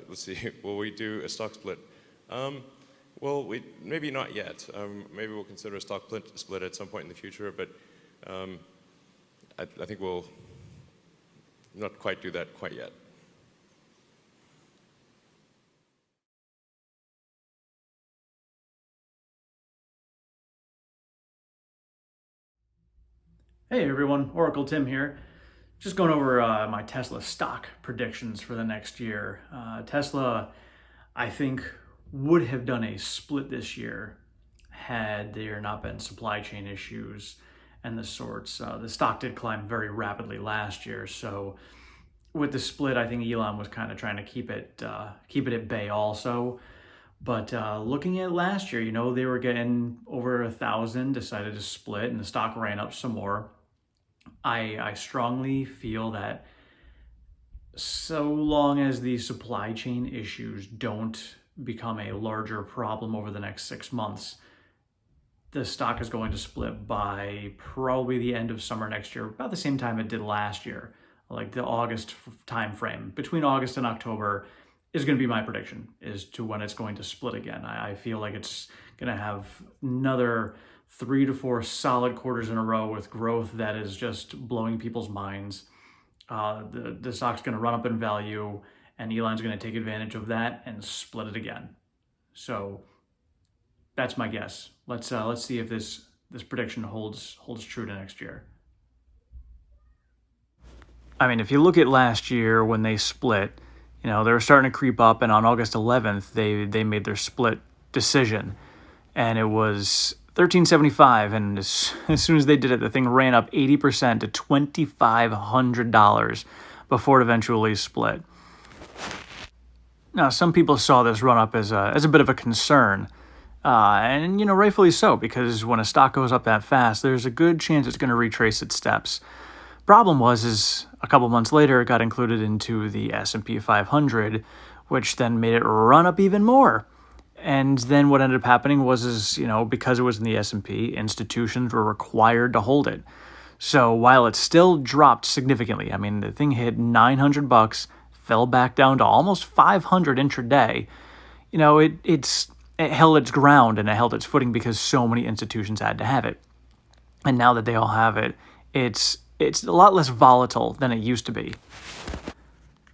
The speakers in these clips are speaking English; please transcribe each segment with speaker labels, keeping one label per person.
Speaker 1: Let's see, will we do a stock split? Well, maybe not yet. Maybe we'll consider a stock split at some point in the future, but I think we'll not quite do that quite yet.
Speaker 2: Hey everyone, Oracle Tim here. Just going over my Tesla stock predictions for the next year. Tesla, I think, would have done a split this year had there not been supply chain issues and the sorts. The stock did climb very rapidly last year, so with the split, I think Elon was kind of trying to keep it at bay also. But looking at last year, they were getting over 1,000, decided to split, and the stock ran up some more. I strongly feel that so long as the supply chain issues don't become a larger problem over the next 6 months, the stock is going to split by probably the end of summer next year, about the same time it did last year, like the August time frame. Between August and October is going to be my prediction as to when it's going to split again. I feel like it's going to have another 3 to 4 solid quarters in a row with growth that is just blowing people's minds. The stock's going to run up in value, and Elon's going to take advantage of that and split it again. So that's my guess. Let's see if this prediction holds true to next year. I mean, if you look at last year when they split, they were starting to creep up, and on August 11th, they made their split decision, and it was $13.75, and as soon as they did it, the thing ran up 80% to $2,500 before it eventually split. Now, some people saw this run up as a bit of a concern, and rightfully so, because when a stock goes up that fast, there's a good chance it's going to retrace its steps. Problem was a couple months later, it got included into the S&P 500, which then made it run up even more. And then what ended up happening was because it was in the S&P, institutions were required to hold it. So while it still dropped significantly, I mean, the thing hit $900, fell back down to almost 500 intraday. It held its ground and it held its footing because so many institutions had to have it. And now that they all have it, it's a lot less volatile than it used to be.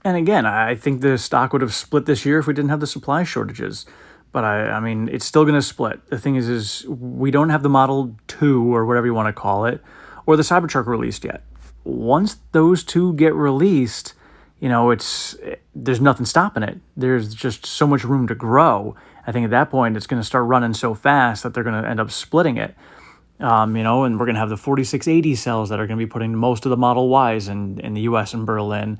Speaker 2: And again, I think the stock would have split this year if we didn't have the supply shortages. But I mean, it's still going to split. The thing is we don't have the Model 2 or whatever you want to call it, or the Cybertruck released yet. Once those two get released, there's nothing stopping it. There's just so much room to grow. I think at that point, it's going to start running so fast that they're going to end up splitting it. And we're going to have the 4680 cells that are going to be putting most of the Model Ys in the US and Berlin.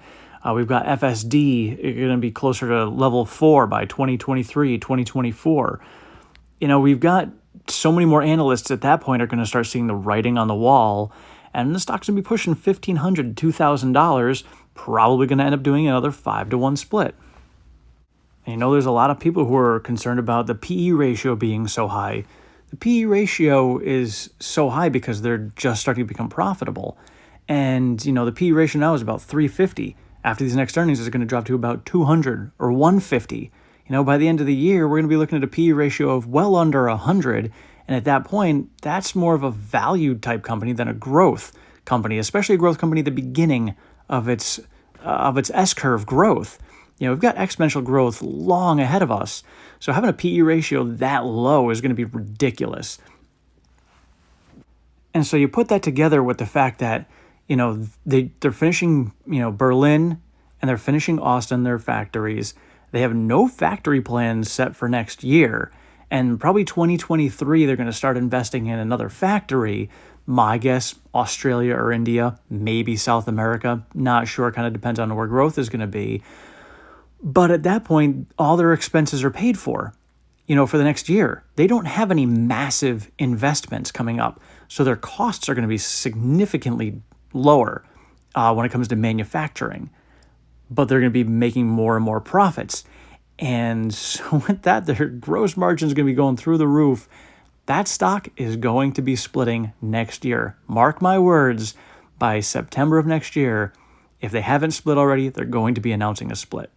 Speaker 2: We've got FSD going to be closer to level 4 by 2023, 2024. We've got so many more analysts at that point are going to start seeing the writing on the wall, and the stock's going to be pushing $1,500 to $2,000, probably going to end up doing another 5-to-1 split. And there's a lot of people who are concerned about the PE ratio being so high. The PE ratio is so high because they're just starting to become profitable. And, the PE ratio now is about 350. After these next earnings, it's going to drop to about 200 or 150. By the end of the year, we're going to be looking at a PE ratio of well under 100. And at that point, that's more of a value type company than a growth company, especially a growth company at the beginning of its S-curve growth. We've got exponential growth long ahead of us. So having a PE ratio that low is going to be ridiculous. And so you put that together with the fact that they're finishing, Berlin, and they're finishing Austin, their factories. They have no factory plans set for next year. And probably 2023, they're going to start investing in another factory. My guess, Australia or India, maybe South America. Not sure, kind of depends on where growth is going to be. But at that point, all their expenses are paid for. for the next year. They don't have any massive investments coming up. So their costs are going to be significantly lower when it comes to manufacturing. But they're going to be making more and more profits. And so with that, their gross margin is going to be going through the roof. That stock is going to be splitting next year. Mark my words, by September of next year, if they haven't split already, they're going to be announcing a split.